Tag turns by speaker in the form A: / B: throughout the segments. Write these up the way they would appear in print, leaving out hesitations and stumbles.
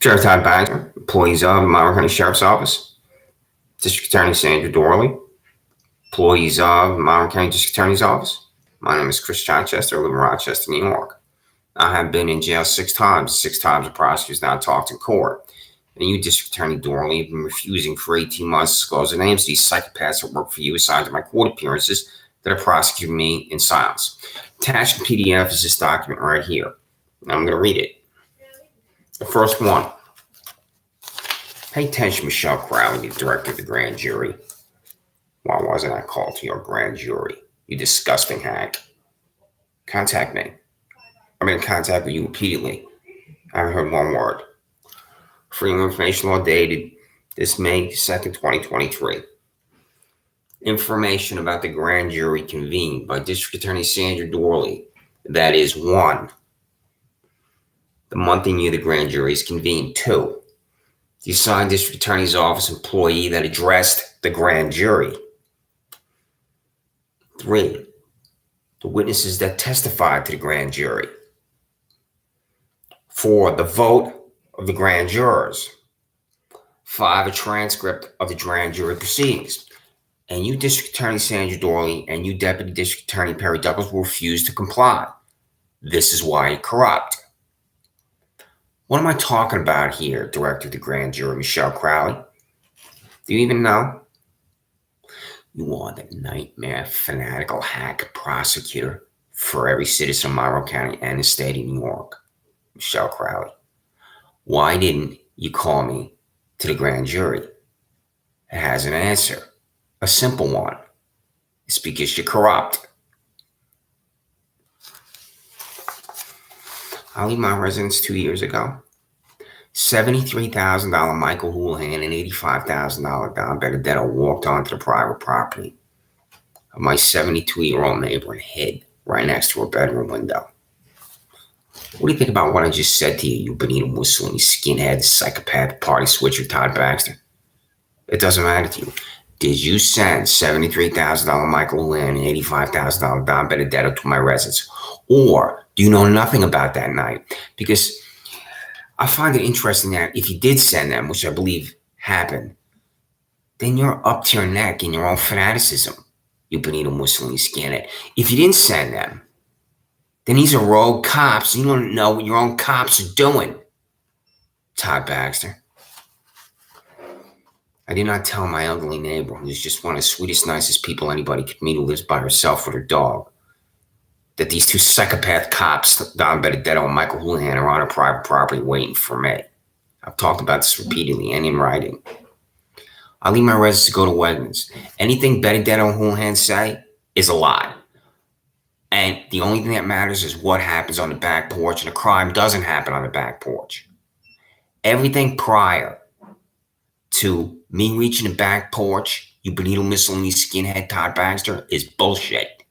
A: Sheriff Todd Bagger, employees of the Monroe County Sheriff's Office. District Attorney Sandra Doorley, employees of the Monroe County District Attorney's Office. My name is Chris Chichester. I live in Rochester, New York. I have been in jail 6 times. 6 times the prosecutor's now talked in court. And you, District Attorney Doorley, have been refusing for 18 months to disclose the names of these psychopaths that work for you assigned to my court appearances that are prosecuting me in silence. Attached in PDF is this document right here. I'm going to read it. The first one. Pay attention, Michelle Crowley, the director of the grand jury. Why wasn't I called to your grand jury? You disgusting hack. Contact me. I've been in contact with you repeatedly. I haven't heard one word. Freedom of Information Law dated this May 2nd, 2023. Information about the grand jury convened by District Attorney Sandra Doorley. That is 1. The month and year the grand jury is convened. 2. The assigned District Attorney's Office employee that addressed the grand jury. 3. The witnesses that testified to the grand jury. 4. The vote of the grand jurors. 5. A transcript of the grand jury proceedings. And you, District Attorney Sandra Doorley, and you, Deputy District Attorney Perry Douglas, will refuse to comply. This is why you're corrupt. What am I talking about here, Director of the grand jury, Michelle Crowley? Do you even know? You are the nightmare, fanatical hack prosecutor for every citizen of Monroe County and the state of New York, Michelle Crowley. Why didn't you call me to the grand jury? It has an answer, a simple one. It's because you're corrupt. I leave my residence 2 years ago. $73,000 Michael Houlihan and $85,000 Don Benedetto walked onto the private property of my 72-year-old neighbor and hid right next to her bedroom window. What do you think about what I just said to you, you Benito Mussolini skinhead, psychopath, party switcher, Todd Baxter? It doesn't matter to you. Did you send $73,000 Michael Houlihan and $85,000 Don Benedetto to my residence? Or do you know nothing about that night? Because I find it interesting that if you did send them, which I believe happened, then you're up to your neck in your own fanaticism, you Benito Mussolini skinhead. If you didn't send them, then these are rogue cops. You don't know what your own cops are doing, Todd Baxter. I did not tell my elderly neighbor, who's just one of the sweetest, nicest people anybody could meet, who lives by herself with her dog, that these 2 psychopath cops, Don Benedetto and Michael Houlihan, are on her private property waiting for me. I've talked about this repeatedly and in writing. I leave my residence to go to Wegmans. Anything Benedetto and Houlihan say is a lie. And the only thing that matters is what happens on the back porch, and a crime doesn't happen on the back porch. Everything prior to me reaching the back porch, you Benito Mussolini skinhead Todd Baxter, is bullshit.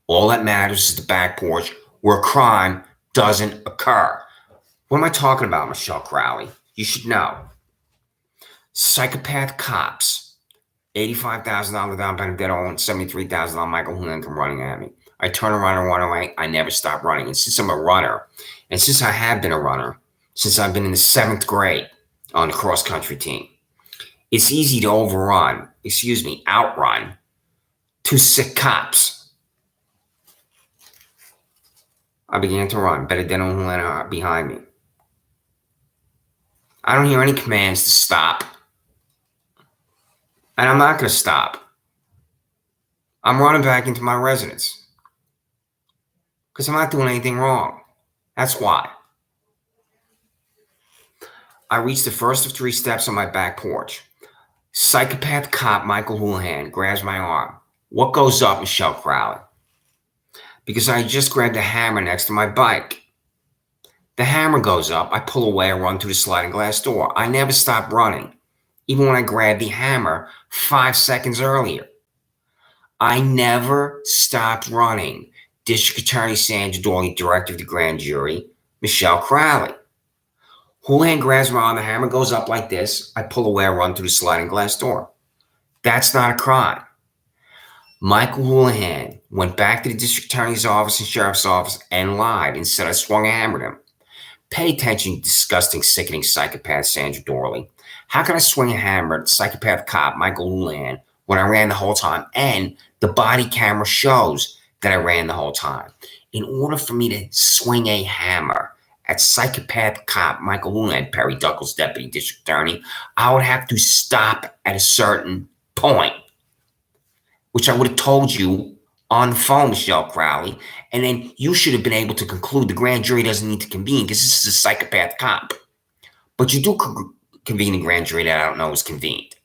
A: All that matters is the back porch where a crime doesn't occur. What am I talking about, Michelle Crowley? You should know. Psychopath cops, $85,000 Don Benedetto and $73,000 Michael Houlihan come running at me. I turn around and run away. I never stop running. And since I'm a runner, and since I have been a runner, since I've been in the 7th grade on the cross-country team, it's easy to outrun 2 sick cops. I began to run. Benedetto and Houlihan are behind me. I don't hear any commands to stop. And I'm not going to stop. I'm running back into my residence. Because I'm not doing anything wrong. That's why. I reach the first of 3 steps on my back porch. Psychopath cop Michael Houlihan grabs my arm. What goes up, Michelle Crowley? Because I just grabbed a hammer next to my bike. The hammer goes up. I pull away and run through the sliding glass door. I never stop running, even when I grabbed the hammer 5 seconds earlier. I never stopped running. District Attorney Sandra Doorley, Director of the grand jury, Michelle Crowley. Houlihan grabs my arm. The hammer goes up like this. I pull away and run through the sliding glass door. That's not a crime. Michael Houlihan went back to the district attorney's office and sheriff's office and lied and said I swung a hammer at him. Pay attention, disgusting, sickening psychopath Sandra Doorley. How can I swing a hammer at psychopath cop Michael Houlihan when I ran the whole time and the body camera shows that I ran the whole time? In order for me to swing a hammer at psychopath cop Michael Houlihan, Perry Duckles, Deputy District Attorney, I would have to stop at a certain point, which I would have told you on the phone, Michelle Crowley, and then you should have been able to conclude the grand jury doesn't need to convene because this is a psychopath cop. But you do convene a grand jury that I don't know is convened.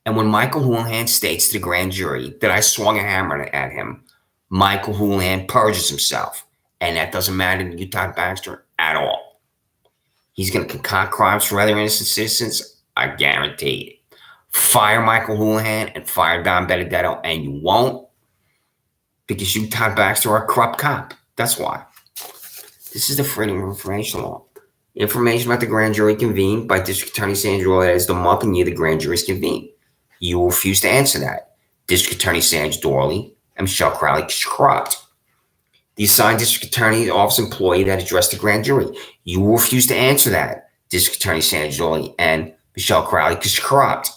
A: And when Michael Houlihan states to the grand jury that I swung a hammer at him, Michael Houlihan purges himself. And that doesn't matter to you, Todd Baxter, at all. He's going to concoct crimes for other innocent citizens, I guarantee it. Fire Michael Houlihan and fire Don Benedetto, and you won't, because you, Todd Baxter, are a corrupt cop. That's why. This is the Freedom of Information Law. Information about the grand jury convened by District Attorney Sandra Doorley is the month and year the grand jury is convened. You will refuse to answer that. District Attorney Sandra Doorley and Michelle Crowley is corrupt. The assigned District Attorney Office employee that addressed the grand jury. You will refuse to answer that. District Attorney Sandra Doorley and Michelle Crowley is corrupt.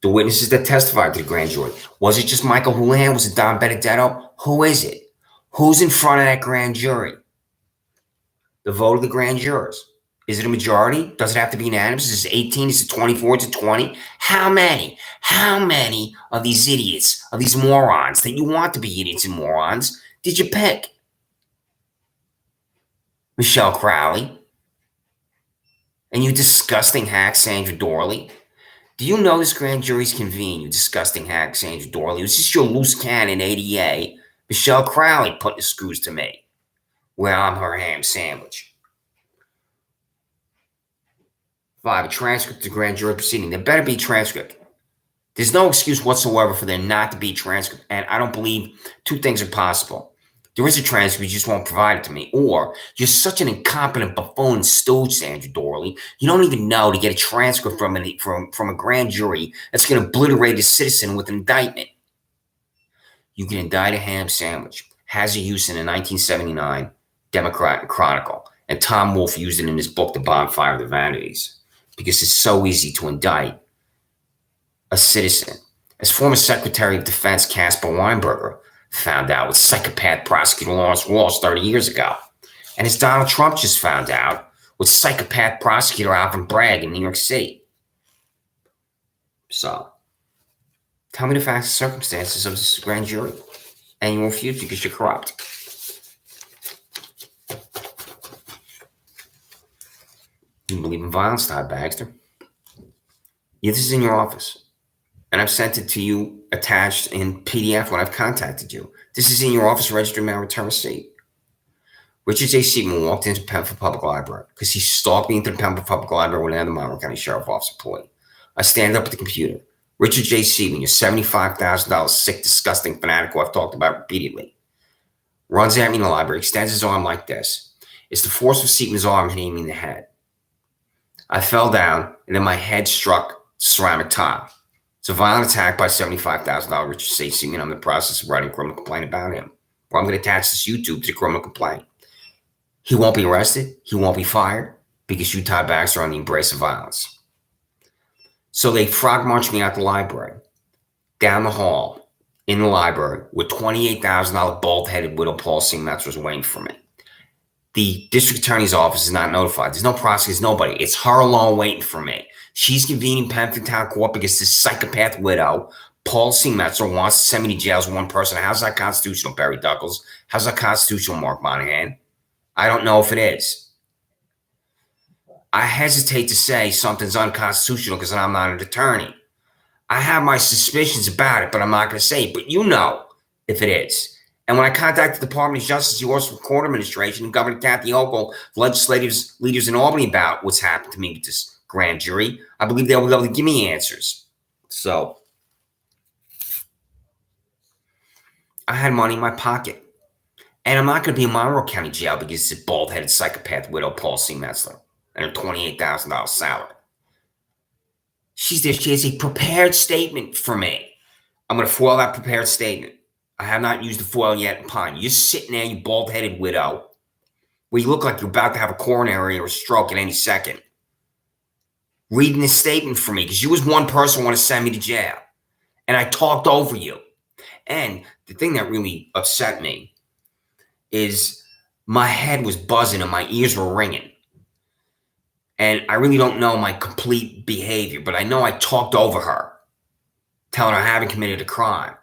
A: The witnesses that testified to the grand jury. Was it just Michael Houlihan? Was it Don Benedetto? Who is it? Who's in front of that grand jury? The vote of the grand jurors. Is it a majority? Does it have to be unanimous? Is it 18? Is it 24? Is it 20? How many? How many of these idiots, of these morons that you want to be idiots and morons, did you pick? Michelle Crowley. And you disgusting hack, Sandra Doorley. Do you know this grand jury's convened, you disgusting hack, Sandra Doorley? Was this your loose cannon ADA? Michelle Crowley put the screws to me, where I'm her ham sandwich. If I have a transcript of the grand jury proceeding, there better be a transcript. There's no excuse whatsoever for there not to be a transcript, and I don't believe two things are possible. There is a transcript, you just won't provide it to me. Or you're such an incompetent buffoon stooge, Sandra Doorley. You don't even know to get a transcript from a grand jury that's going to obliterate a citizen with an indictment. You can indict a ham sandwich. Has a use in a 1979 Democrat Chronicle. And Tom Wolfe used it in his book, The Bonfire of the Vanities. Because it's so easy to indict a citizen. As former Secretary of Defense Caspar Weinberger found out with psychopath prosecutor Lawrence Walsh 30 years ago. And as Donald Trump just found out with psychopath prosecutor Alvin Bragg in New York City. So, tell me the facts and circumstances of this grand jury. And you refuse because you're corrupt. You believe in violence, Todd Baxter? Yeah, this is in your office. And I've sent it to you attached in PDF when I've contacted you. This is in your office registered mail return receipt. Richard J. Seaman walked into the Pembroke Public Library because he stalked me into the Pembroke Public Library with another Monroe County Sheriff Office employee. I stand up at the computer. Richard J. Seaman, your $75,000 sick, disgusting fanatic who I've talked about repeatedly, runs at me in the library, extends his arm like this. It's the force of Seaman's arm hitting me in the head. I fell down, and then my head struck ceramic tile. It's a violent attack by $75,000 Richard J. Seaman. I'm in the process of writing a criminal complaint about him. Or I'm going to attach this YouTube to the criminal complaint. He won't be arrested. He won't be fired because you, Todd Baxter, are on the embrace of violence. So they frog marched me out the library, down the hall, in the library, with $28,000 bald-headed widow Paul C. Metz was waiting for me. The district attorney's office is not notified. There's no prosecutors, nobody. It's her alone waiting for me. She's convening Penford Town Court because this psychopath widow, Paul C. Metzer, wants to send me to jail as one person. How's that constitutional, Barry Duckles? How's that constitutional, Mark Monahan? I don't know if it is. I hesitate to say something's unconstitutional because I'm not an attorney. I have my suspicions about it, but I'm not going to say it. But you know if it is. And when I contacted the Department of Justice, the Office of Court Administration, and Governor Kathy Hochul, legislative leaders in Albany about what's happened to me with this grand jury, I believe they'll be able to give me answers. So I had money in my pocket. And I'm not going to be in Monroe County Jail because it's a bald-headed psychopath widow, Paul C. Metzler, and her $28,000 salary. She's there. She has a prepared statement for me. I'm going to foil that prepared statement. I have not used the foil yet upon you. You're sitting there, you bald-headed widow, where you look like you're about to have a coronary or a stroke at any second, reading this statement for me because you was one person who wanted to send me to jail. And I talked over you. And the thing that really upset me is my head was buzzing and my ears were ringing. And I really don't know my complete behavior, but I know I talked over her, telling her I haven't committed a crime.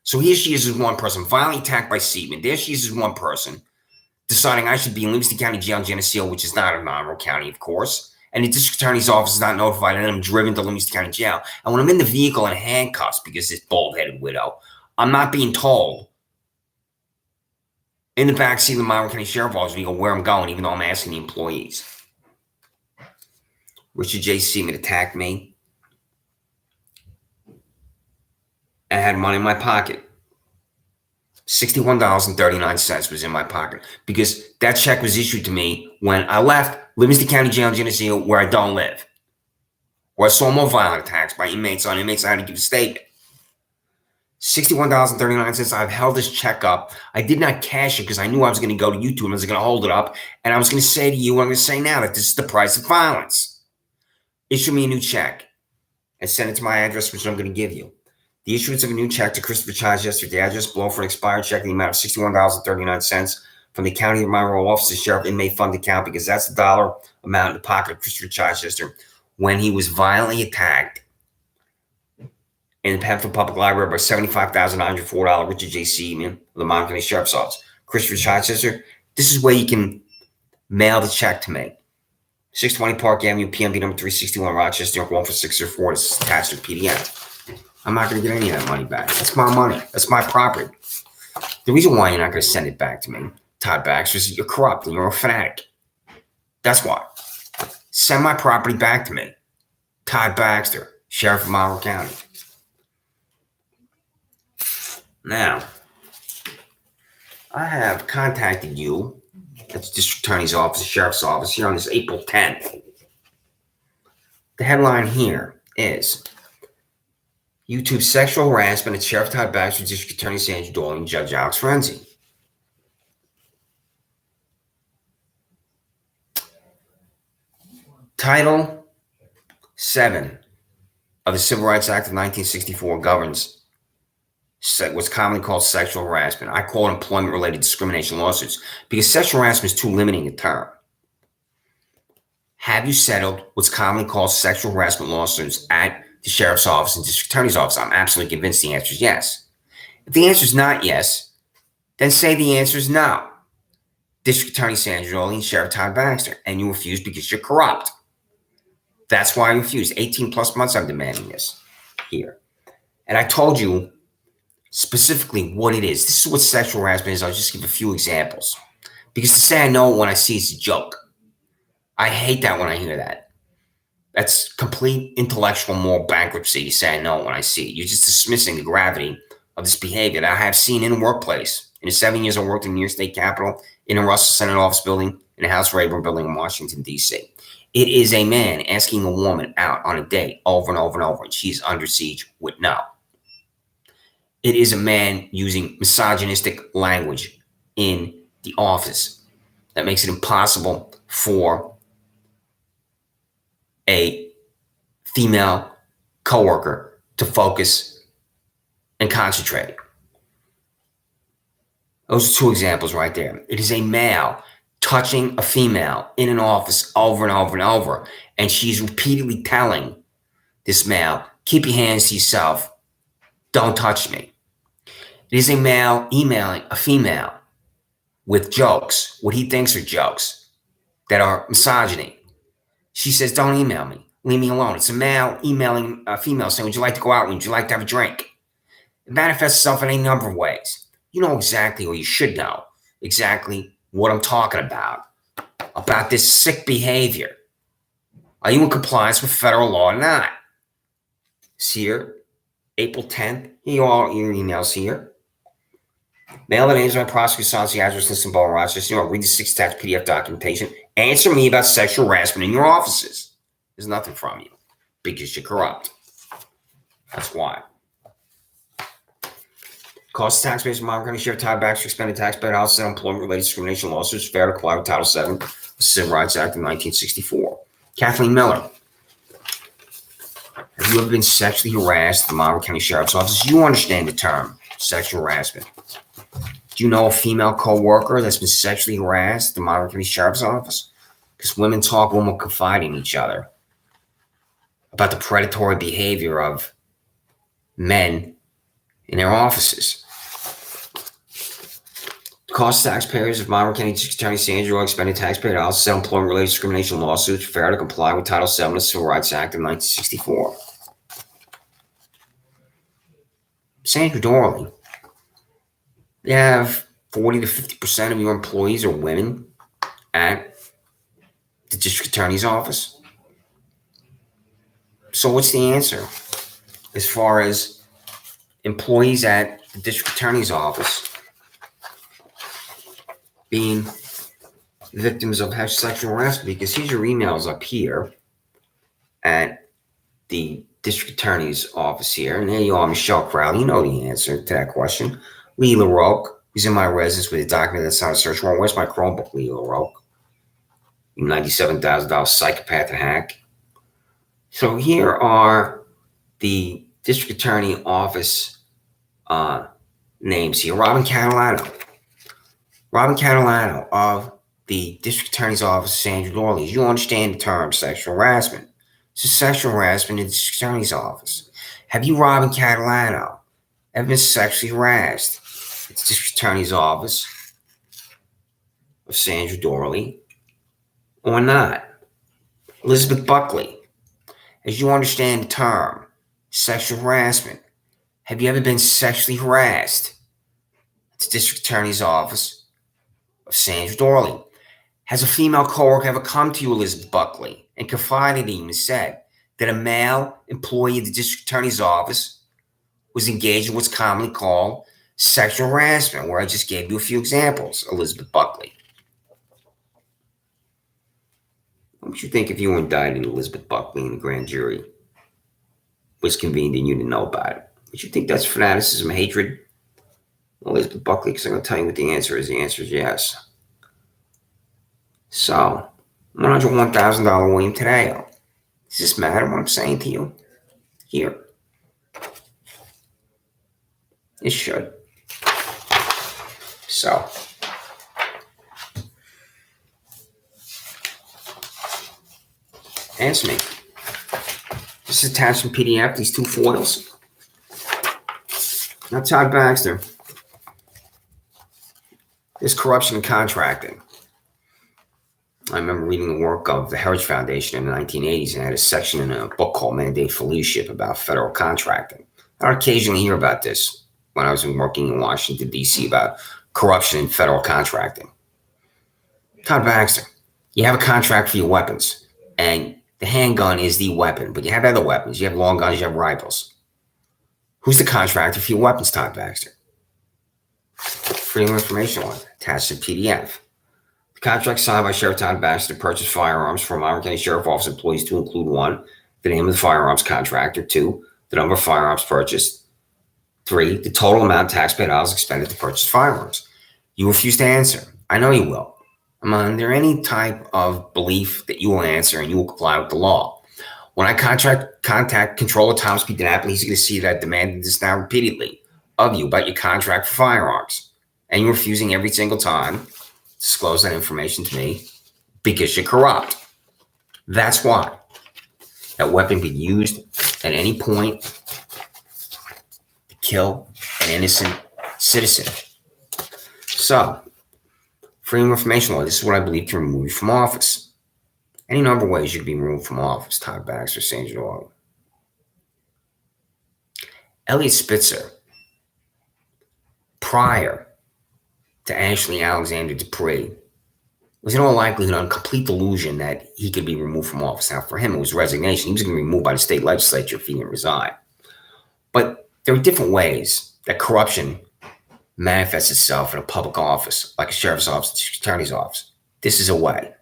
A: So here she is as one person, violently attacked by Seaman. There she is as one person, deciding I should be in Livingston County Jail in Geneseo, which is not in Monroe County, of course. And the district attorney's office is not notified, and I'm driven to Livingston County Jail. And when I'm in the vehicle in handcuffs, because this bald-headed widow, I'm not being told in the backseat of the Monroe County Sheriff's Office where I'm going, even though I'm asking the employees. Richard J. Seaman attacked me. I had money in my pocket. $61.39 was in my pocket because that check was issued to me when I left Livingston County Jail in Geneseo, where I don't live, where I saw more violent attacks by inmates on inmates. I had to give a statement. $61.39. I've held this check up. I did not cash it because I knew I was going to go to YouTube and I was going to hold it up. And I was going to say to you, I'm going to say now that this is the price of violence. Issue me a new check and send it to my address, which I'm going to give you. The issuance of a new check to Christopher Chichester, the address below for an expired check in the amount of $61.39 from the County of Monroe Office of Sheriff Inmate Fund account, because that's the dollar amount in the pocket of Christopher Chichester when he was violently attacked in the Penfield Public Library by $75,904 Richard J. Seaman of the Monroe County Sheriff's Office. Christopher Chichester, this is where you can mail the check to me. 620 Park Avenue, PMD number 361, Rochester, New York 14604. It's attached to the PDF. I'm not going to get any of that money back. That's my money. That's my property. The reason why you're not going to send it back to me, Todd Baxter, is you're corrupt and you're a fanatic. That's why. Send my property back to me. Todd Baxter, Sheriff of Monroe County. Now, I have contacted you at the District Attorney's Office, the Sheriff's Office, here on this April 10th. The headline here is YouTube sexual harassment at Sheriff Todd Baxter, District Attorney Sandra Doorley, and Judge Alex Renzi. Title 7 of the Civil Rights Act of 1964 governs what's commonly called sexual harassment. I call it employment-related discrimination lawsuits because sexual harassment is too limiting a term. Have you settled what's commonly called sexual harassment lawsuits at the Sheriff's Office and District Attorney's Office? I'm absolutely convinced the answer is yes. If the answer is not yes, then say the answer is no. District Attorney Sandra Doorley and Sheriff Todd Baxter, and you refuse because you're corrupt. That's why I refuse. 18 plus months I'm demanding this here. And I told you specifically what it is. This is what sexual harassment is. I'll just give a few examples. Because to say I know it when I see it's a joke. I hate that when I hear that. That's complete intellectual moral bankruptcy. You say I know it when I see it. You're just dismissing the gravity of this behavior that I have seen in the workplace. In the 7 years I worked in the New York State Capitol, in a Russell Senate office building, in a House of Rayburn building in Washington, D.C. It is a man asking a woman out on a date over and over and over, and she's under siege with no. It is a man using misogynistic language in the office that makes it impossible for a female coworker to focus and concentrate. Those are two examples right there. It is a male touching a female in an office over and over and over, and she's repeatedly telling this male, keep your hands to yourself, don't touch me. It is a male emailing a female with jokes, what he thinks are jokes that are misogyny. She says, don't email me. Leave me alone. It's a male emailing a female saying, would you like to go out? Would you like to have a drink? It manifests itself in a number of ways. You know exactly, or you should know exactly what I'm talking about this sick behavior. Are you in compliance with federal law or not? It's here, April 10th. Here are all your emails here. Mail the names of my prosecutor's office, the address list in Bowling, Rochester, New York. Read the 6 attached PDF documentation. Answer me about sexual harassment in your offices. There's nothing from you because you're corrupt. That's why. Cost to taxpayers of Monmouth County Sheriff Todd Baxter expended taxpayer dollars in employment-related discrimination lawsuits fair to comply with Title VII of the Civil Rights Act of 1964. Kathleen Miller. Have you ever been sexually harassed at the Monmouth County Sheriff's Office? You understand the term sexual harassment. Do you know a female co-worker that's been sexually harassed at the Monmouth County Sheriff's Office? Because women talk, women confide in each other about the predatory behavior of men in their offices. The cost to taxpayers of Monmouth County District Attorney Sandra expended taxpayer dollars to settle employment-related discrimination lawsuits fair to comply with Title VII of the Civil Rights Act of 1964. Sandra Doorley. You have 40 to 50% of your employees are women at the district attorney's office. So what's the answer as far as employees at the district attorney's office being victims of sexual harassment? Because here's your emails up here at the district attorney's office here. And there you are, Michelle Crowley. You know the answer to that question. Lee LaRoque, who's in my residence with a document that's on a search warrant. Where's my Chromebook, Lee LaRoque? You $97,000 psychopath and hack. So here are the district attorney office names here. Robin Catalano. Robin Catalano of the district attorney's office, Sandra Doorley. You understand the term sexual harassment. This is sexual harassment in the district attorney's office. Have you, Robin Catalano, ever been sexually harassed at the district attorney's office of Sandra Doorley or not? Elizabeth Buckley, as you understand the term sexual harassment, have you ever been sexually harassed at the district attorney's office of Sandra Doorley? Has a female coworker ever come to you, Elizabeth Buckley, and confided in you and said that a male employee of the district attorney's office was engaged in what's commonly called sexual harassment, where I just gave you a few examples, Elizabeth Buckley? What would you think if you were indicted, Elizabeth Buckley, in the grand jury was convened and you didn't know about it? Would you think that's fanaticism, hatred? Elizabeth Buckley, because I'm going to tell you what the answer is. The answer is yes. So, $101,000 William Tadeo. Does this matter what I'm saying to you here? It should. So, answer me. Just attach in PDF these two foils. Now, Todd Baxter. There's corruption in contracting. I remember reading the work of the Heritage Foundation in the 1980s and had a section in a book called Mandate for Leadership about federal contracting. I would occasionally hear about this when I was working in Washington, D.C., about corruption in federal contracting. Todd Baxter, you have a contract for your weapons, and the handgun is the weapon, but you have other weapons. You have long guns, you have rifles. Who's the contractor for your weapons, Todd Baxter? Freedom of Information Law, attached to PDF. The contract signed by Sheriff Todd Baxter to purchase firearms from Monmouth County Sheriff Office employees to include 1, the name of the firearms contractor; 2, the number of firearms purchased; 3, the total amount of taxpayer dollars expended to purchase firearms. You refuse to answer. I know you will. I'm under any type of belief that you will answer and you will comply with the law. When I contact Controller Thomas P. DiNapoli, he's going to see that I demanded this now repeatedly of you about your contract for firearms. And you're refusing every single time to disclose that information to me because you're corrupt. That's why that weapon could be used at any point to kill an innocent citizen. So, freedom of information law, this is what I believe can remove you from office. Any number of ways you could be removed from office, Todd Baxter, Sandra Doorley. Elliot Spitzer, prior to Ashley Alexander Dupree, was in all likelihood on complete delusion that he could be removed from office. Now, for him, it was resignation. He was going to be removed by the state legislature if he didn't resign. But there are different ways that corruption manifests itself in a public office, like a sheriff's office, a district attorney's office. This is a way.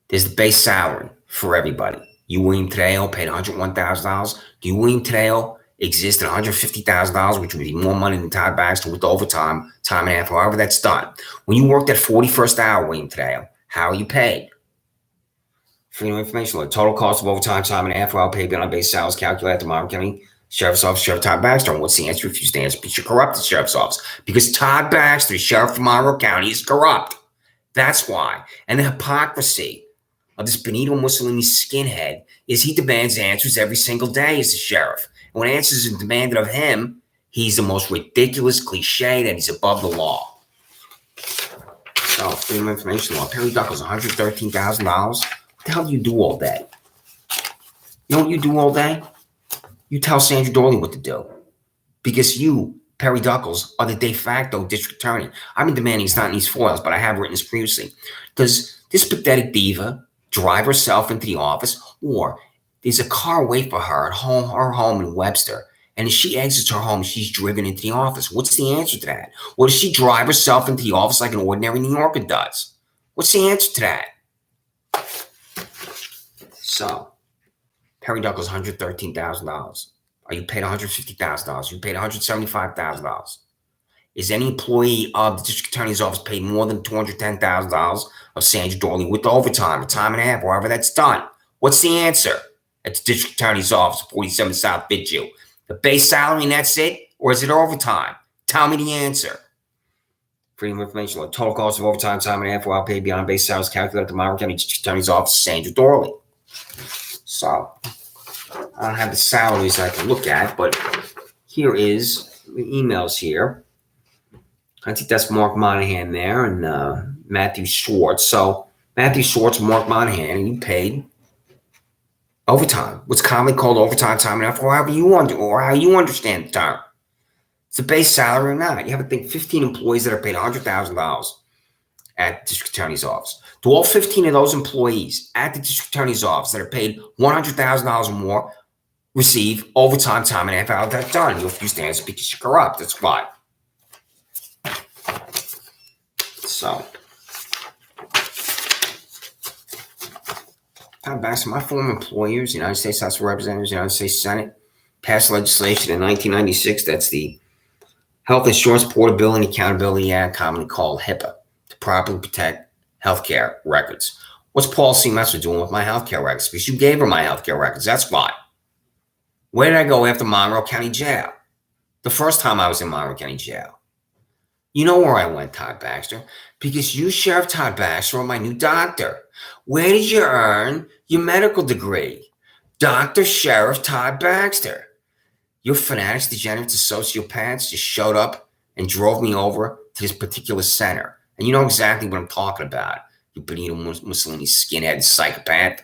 A: There's the base salary for everybody. You, William Tadeo, paid $101,000. Do you, William Tadeo, exists at $150,000, which would be more money than Todd Baxter with overtime, time and a half, however that's done. When you worked that 41st hour, William Tadeo, how are you paid? Freedom of information law. Total cost of overtime, time and a half, hour paid on base salaries calculated at the Monroe County Sheriff's Office, Sheriff Todd Baxter. And what's the answer if you stand? Because you're corrupt at Sheriff's Office. Because Todd Baxter, Sheriff of Monroe County, is corrupt. That's why. And the hypocrisy of this Benito Mussolini skinhead is he demands answers every single day as the sheriff. And when answers are demanded of him, he's the most ridiculous cliche that he's above the law. So, freedom of information law. Perry Duckles, $113,000. What the hell do you do all day? You know what you do all day? You tell Sandra Doorley what to do. Because you, Perry Duckles, are the de facto district attorney. I've been demanding it's not in these foils, but I have written this previously. Does this pathetic diva drive herself into the office, or there's a car wait for her at her home in Webster, and as she exits her home, she's driven into the office? What's the answer to that? Or does she drive herself into the office like an ordinary New Yorker does? What's the answer to that? So, Perry Duckles, $113,000. Are you paid $150,000? You paid $175,000. Is any employee of the district attorney's office paid more than $210,000 of Sandra Doorley with the overtime, a time and a half, however that's done? What's the answer at the district attorney's office, 47 South Fitzhugh? The base salary and that's it? Or is it overtime? Tell me the answer. Freedom of information law. Total cost of overtime, time and a half, while paid beyond base salaries calculated at the Monroe County District Attorney's Office, Sandra Doorley. So, I don't have the salaries I can look at, but here is the emails here. I think that's Mark Monahan there and Matthew Schwartz. So, Matthew Schwartz, Mark Monahan, and you paid overtime. What's commonly called overtime, time and a half, or how you understand the term. It's a base salary or not. You have to think 15 employees that are paid $100,000 at the district attorney's office. Do all 15 of those employees at the district attorney's office that are paid $100,000 or more receive overtime, time and a half, hour that's done? You refuse to answer because you're corrupt. That's why. So, Todd Baxter, my former employers, United States House of Representatives, United States Senate, passed legislation in 1996. That's the Health Insurance Portability and Accountability Act, commonly called HIPAA, to properly protect healthcare records. What's Paul C. Metzler doing with my healthcare records? Because you gave her my healthcare records. That's why. Where did I go after Monroe County Jail? The first time I was in Monroe County Jail. You know where I went, Todd Baxter, because you, Sheriff Todd Baxter, are my new doctor. Where did you earn your medical degree? Dr. Sheriff Todd Baxter. Your fanatics, degenerates, and sociopaths just showed up and drove me over to this particular center. And you know exactly what I'm talking about. You Benito Mussolini skinhead psychopath.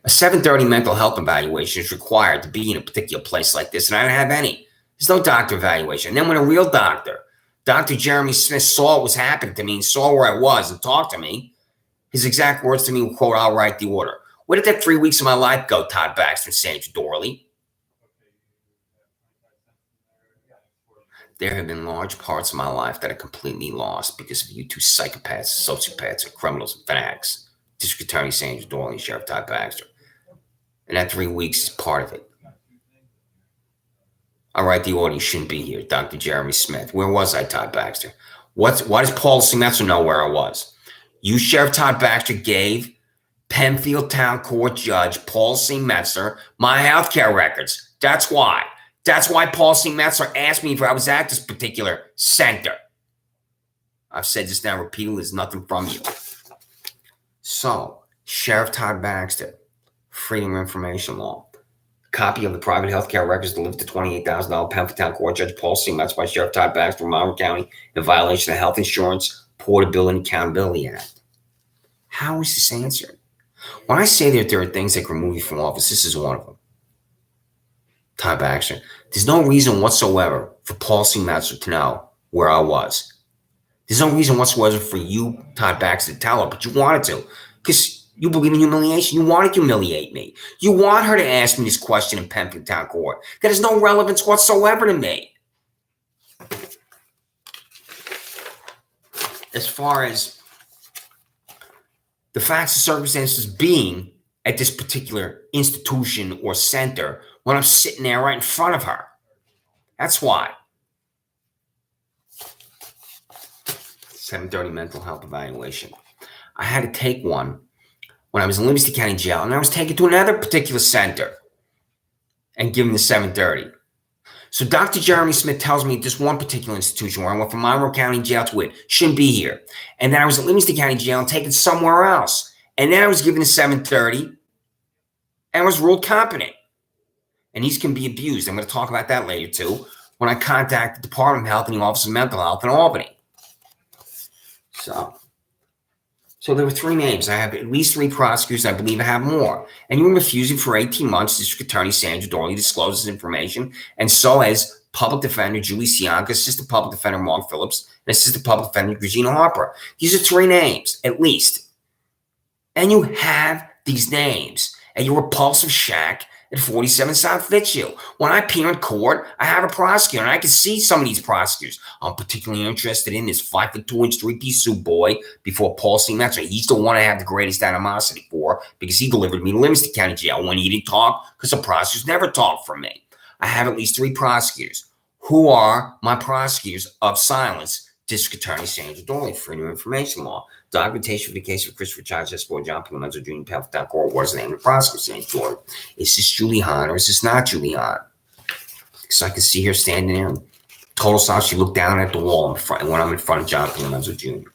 A: A 7:30 mental health evaluation is required to be in a particular place like this, and I didn't have any. There's no doctor evaluation. And then when a real doctor, Dr. Jeremy Smith, saw what was happening to me and saw where I was and talked to me, his exact words to me were, quote, "I'll write the order." Where did that 3 weeks of my life go, Todd Baxter and Sandra Doorley? There have been large parts of my life that are completely lost because of you two psychopaths, sociopaths, and criminals and fanatics. District Attorney Sandra Doorley and Sheriff Todd Baxter. And that 3 weeks is part of it. I'll write the order. You shouldn't be here, Dr. Jeremy Smith. Where was I, Todd Baxter? Why does Paul C. Metzler know where I was? You, Sheriff Todd Baxter, gave Penfield Town Court Judge Paul C. Metzler my healthcare records. That's why. That's why Paul C. Metzler asked me if I was at this particular center. I've said this now repeatedly. There's nothing from you. So, Sheriff Todd Baxter, Freedom of Information Law. Copy of the private healthcare records delivered to $28,000 Penfield Town Court Judge Paul C. Metzler by Sheriff Todd Baxter from Monroe County in violation of the Health Insurance Portability and Accountability Act. How is this answered? When I say that there are things that can remove you from office, this is one of them. Todd Baxter, there's no reason whatsoever for Paul C. Metzler to know where I was. There's no reason whatsoever for you, Todd Baxter, to tell her, but you wanted to, because you believe in humiliation. You want to humiliate me. You want her to ask me this question in Penfield Town Court. That has no relevance whatsoever to me. As far as the facts and circumstances being at this particular institution or center when I'm sitting there right in front of her. That's why. 7:30 mental health evaluation. I had to take one when I was in Livingston County Jail, and I was taken to another particular center and given the 7:30. So Dr. Jeremy Smith tells me this one particular institution where I went from Monroe County Jail to it shouldn't be here. And then I was at Livingston County Jail and taken somewhere else. And then I was given a 7:30 and was ruled competent. And these can be abused. I'm going to talk about that later too when I contact the Department of Health and the Office of Mental Health in Albany. So there were 3 names. I have at least 3 prosecutors. I believe I have more. And you were refusing for 18 months. District Attorney Sandra Doorley discloses information, and so has Public Defender Julie Sianka, Assistant Public Defender Mark Phillips, and Assistant Public Defender Regina Harper. These are 3 names, at least. And you have these names at your repulsive shack at 47 South Fitzhugh. When I appear in court, I have a prosecutor, and I can see some of these prosecutors. I'm particularly interested in this 5'2" 3-piece suit boy before Paul C. Metzer. He's the one I have the greatest animosity for because he delivered me to Livingston County Jail when he didn't talk because the prosecutors never talked for me. I have at least 3 prosecutors. Who are my prosecutors of silence? District Attorney Sandra Doorley, Freedom of Information Law. Documentation for the case of Christopher Child Boy John Pimenzo Jr. Pelton Court was the name of the prosecutor, Sandra Doorley. Is this Julie Hahn or is this not Julie Hahn? Because I can see her standing there in total silence. She looked down at the wall when I'm in front of John Pimenzo Jr.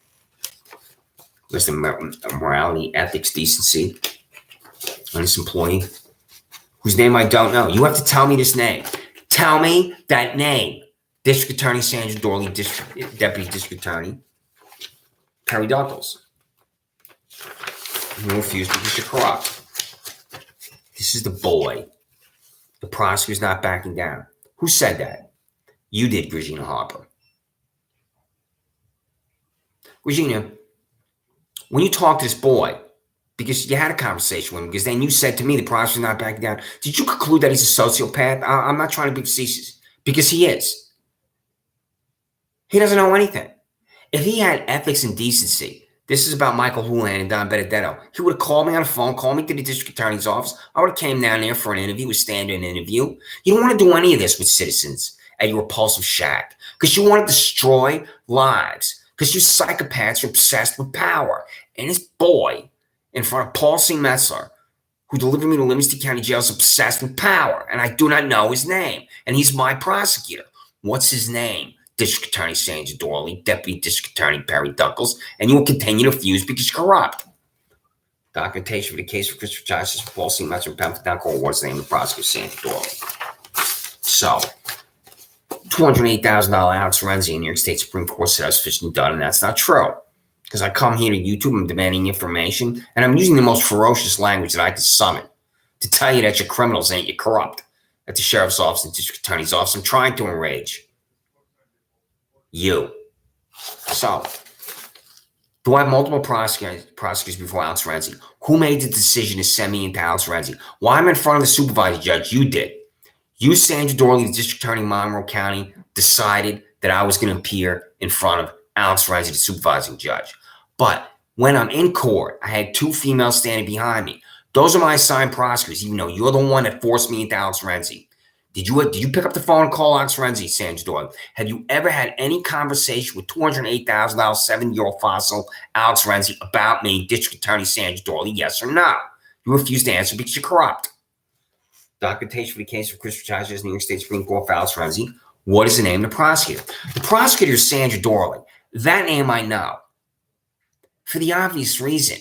A: Listen, morality, ethics, decency on this employee whose name I don't know. You have to tell me this name. Tell me that name. District Attorney Sandra Doorley, Deputy District Attorney Perry Douglas. You refuse because you're corrupt. This is the boy. The prosecutor's not backing down. Who said that? You did, Regina Harper. Regina, when you talk to this boy, because you had a conversation with him, because then you said to me the prosecutor's not backing down, did you conclude that he's a sociopath? I'm not trying to be facetious, because he is. He doesn't know anything. If he had ethics and decency, this is about Michael Houlihan and Don Benedetto. He would have called me on the phone, called me to the district attorney's office. I would have came down there for an interview, a standard interview. You don't want to do any of this with citizens at your repulsive shack because you want to destroy lives because you psychopaths are obsessed with power. And this boy in front of Paul C. Metzler, who delivered me to Livingston County Jail, is obsessed with power. And I do not know his name. And he's my prosecutor. What's his name? District Attorney Sandra Doorley, Deputy District Attorney Perry Douglas, and you will continue to refuse because you're corrupt. Documentation for the case for Christopher Justice for Paul C. Metzler and Pemberton Court was the name of the prosecutor, Sandra Doorley. So, $208,000 Alex Renzi in New York State Supreme Court said I was fishing done, and that's not true. Because I come here to YouTube, I'm demanding information, and I'm using the most ferocious language that I could summon to tell you that you're criminals and you're corrupt. At the sheriff's office and district attorney's office, I'm trying to enrage you. So, do I have multiple prosecutors before Alex Renzi? Who made the decision to send me into Alex Renzi? Why am I in front of the supervisor judge? You did. You, Sandra Doorley, the district attorney in Monroe County, decided that I was going to appear in front of Alex Renzi, the supervising judge. But when I'm in court, I had 2 females standing behind me. Those are my assigned prosecutors, even though you're the one that forced me into Alex Renzi. Did you pick up the phone and call Alex Renzi, Sandra Doorley? Have you ever had any conversation with $208,000 7-year-old fossil Alex Renzi about me, District Attorney Sandra Doorley? Yes or no? You refuse to answer because you're corrupt. Documentation for the case of Christopher Child, New York State Supreme Court for Alex Renzi. What is the name of the prosecutor? The prosecutor is Sandra Doorley. That name I know. For the obvious reason.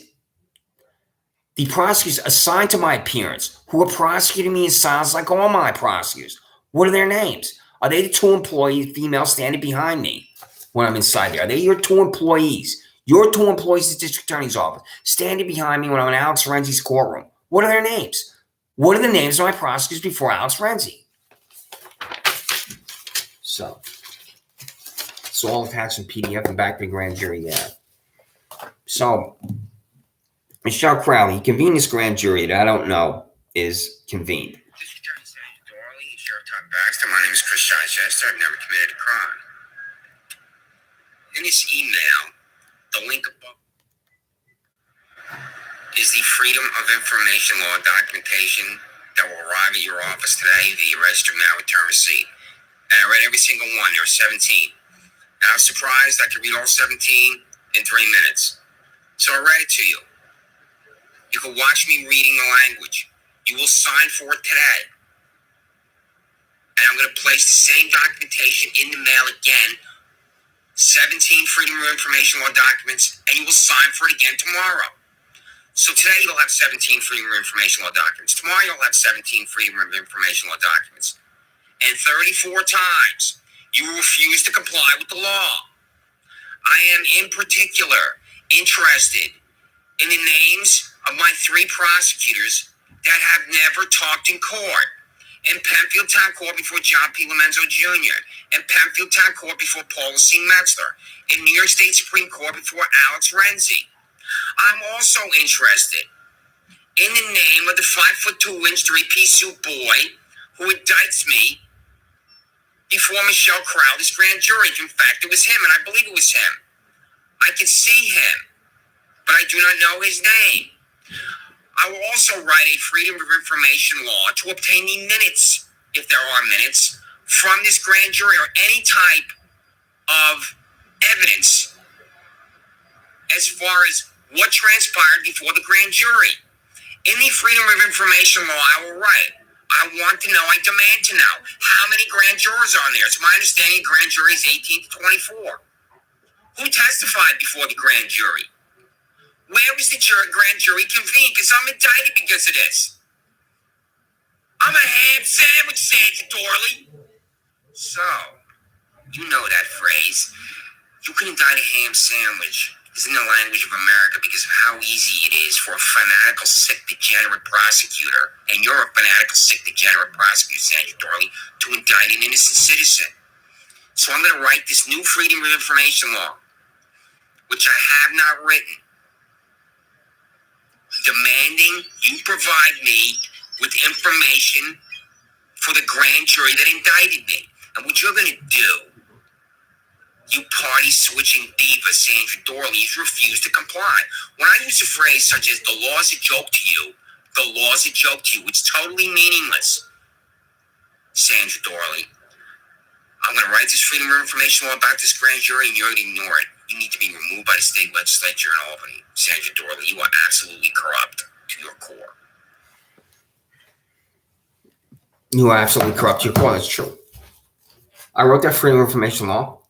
A: The prosecutors assigned to my appearance, who are prosecuting me in silence like all my prosecutors. What are their names? Are they the 2 employees, females standing behind me when I'm inside there? Are they your 2 employees? Your 2 employees at the district attorney's office standing behind me when I'm in Alex Renzi's courtroom. What are their names? What are the names of my prosecutors before Alex Renzi? So, it's all attached in PDF and back to the grand jury there. So, Michelle Crowley convened this grand jury that I don't know is convened.
B: District Attorney Sandra Doorley, Sheriff Todd Baxter. My name is Chris Chichester. I've never committed a crime. In this email, the link above is the Freedom of Information Law documentation that will arrive at your office today via registered mail return receipt. And I read every single one. There were 17. And I was surprised I could read all 17 in 3 minutes. So I read it to you. You can watch me reading the language. You will sign for it today. And I'm going to place the same documentation in the mail again. 17 Freedom of Information Law documents, and you will sign for it again tomorrow. So today you'll have 17 Freedom of Information Law documents. Tomorrow you'll have 17 Freedom of Information Law documents. And 34 times you will refuse to comply with the law. I am in particular interested in the names of my 3 prosecutors that have never talked in court. In Penfield Town Court before John P. Lomenzo Jr., in Penfield Town Court before Paula C. Metzler, in New York State Supreme Court before Alex Renzi. I'm also interested in the name of the 5'2" 3-piece suit boy who indicts me before Michelle Crowley's grand jury. In fact, it was him, and I believe it was him. I can see him, but I do not know his name. I will also write a Freedom of Information law to obtain the minutes, if there are minutes, from this grand jury or any type of evidence as far as what transpired before the grand jury. In the Freedom of Information law, I will write, I want to know, I demand to know, how many grand jurors are on there? It's my understanding grand jury is 18 to 24. Who testified before the grand jury? Where was the grand jury convened? Because I'm indicted because of this. I'm a ham sandwich, Sandra Doorley. So, you know that phrase. You can indict a ham sandwich. It's in the language of America because of how easy it is for a fanatical, sick, degenerate prosecutor, and you're a fanatical, sick, degenerate prosecutor, Sandra Doorley, to indict an innocent citizen. So I'm going to write this new Freedom of Information law, which I have not written, demanding you provide me with information for the grand jury that indicted me. And what you're going to do, you party-switching diva, Sandra Doorley, is refuse to comply. When I use a phrase such as, the law's a joke to you, the law's a joke to you, it's totally meaningless, Sandra Doorley. I'm going to write this Freedom of Information law about this grand jury, and you're going to ignore it. You need to be removed by the state legislature in Albany. Sandra Doorley, you are absolutely corrupt to your core.
A: You are absolutely corrupt to your core. That's true. I wrote that Freedom of Information law,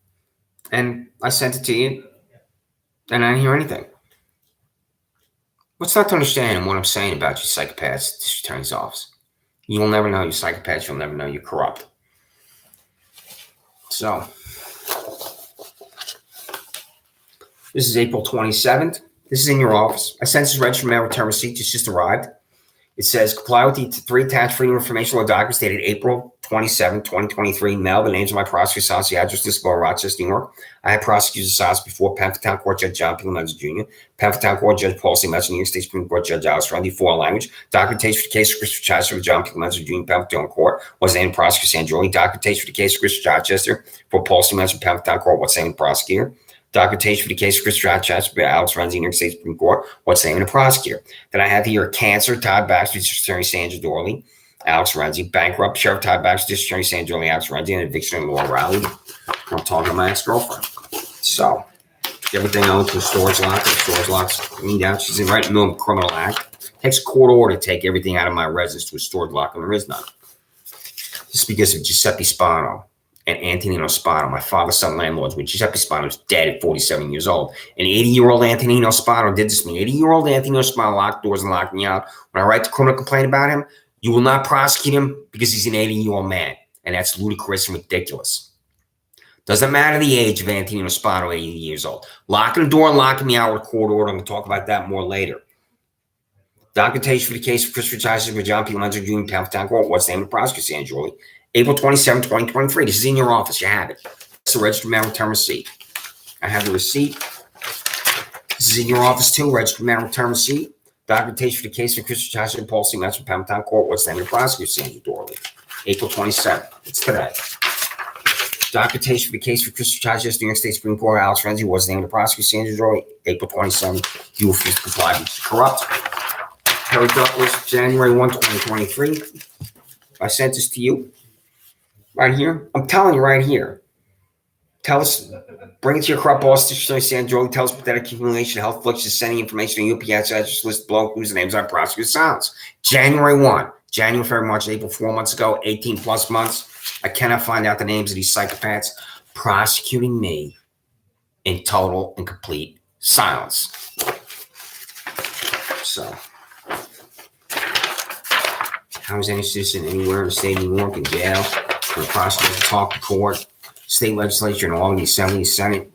A: and I sent it to you, and I didn't hear anything. What's not to understand what I'm saying about you psychopaths at the district attorney's office? You'll never know you're psychopaths. You'll never know you're corrupt. So, this is April 27th. This is in your office. I sent this registered mail return receipt. It's just arrived. It says, comply with the 3 attached Freedom of Information law documents dated April 27, 2023. Mail the names of my prosecutors, the address, this bar, Rochester, New York. I had prosecutors assigned before Penfield Town Court Judge John P. Lomenzo Jr., Penfield Town Court Judge Paul C. Metzler, New York State Supreme Court Judge Alex Renzi, foreign language. Documentation for the case of Christopher Chester with John P. Lomenzo Jr., Penfield Town Court. What's the name of prosecutor? Sandra. Documentation for the case of Christopher Chester for Paul C. Metzler, Penfield Town Court. What's the name of the prosecutor? Documentation for the case of Christopher Chester by Alex Renzi, New York State Supreme Court. What's the name of the prosecutor? Then I have here a cancer, Todd Baxter, District Attorney Sandra Doorley, Alex Renzi, bankrupt, Sheriff Todd Baxter, District Attorney Sandra Doorley, Alex Renzi, and eviction in Laura Rowley. I'm talking to my ex-girlfriend. So, everything owns to storage lock. The storage lock's cleaned out. She's in right in the middle of a criminal act. Takes a court order to take everything out of my residence to a storage lock, and there is none. This is because of Giuseppe Spano and Antonino Spano, my father's son landlords, when Giuseppe Spano was dead at 47 years old. And 80-year-old Antonino Spano did this to me. 80-year-old Antonino Spano locked doors and locked me out. When I write the criminal complaint about him, you will not prosecute him because he's an 80-year-old man. And that's ludicrous and ridiculous. Doesn't matter the age of Antonino Spano, 80 years old. Locking the door and locking me out with a court order. I'm going to talk about that more later. Documentation for the case of Christopher Chester with John P. Lomenzo Jr. Penfield Town Court. What's the name of the prosecutor? Sandra Doorley. April 27, 2023. This is in your office. You have it. It's a registered mail return receipt. I have the receipt. This is in your office too. Registered mail return receipt. Documentation for the case of Christopher Chester and Paul C. Metzler, Penfield Town Court. What's the name of the prosecutor? Sandra Doorley. April 27. It's today. Documentation for the case for Christopher Chester, New York State Supreme Court. Alex Renzi. What's the name of the prosecutor? Sandra Doorley. April 27. You refuse to comply. Corrupt. Harry Douglas, January 1, 2023. I sent this to you right here. I'm telling you right here. Tell us, bring it to your corrupt boss, Sandra. Tell us pathetic accumulation, health fluxes, sending information to UPS address list below, whose names I prosecute silence. January 1, January, February, March, April, 4 months ago, 18 plus months. I cannot find out the names of these psychopaths prosecuting me in total and complete silence. So, how is any citizen anywhere in the state of New York in jail for the prosecutor to talk to court? State legislature and all the Assembly and Senate,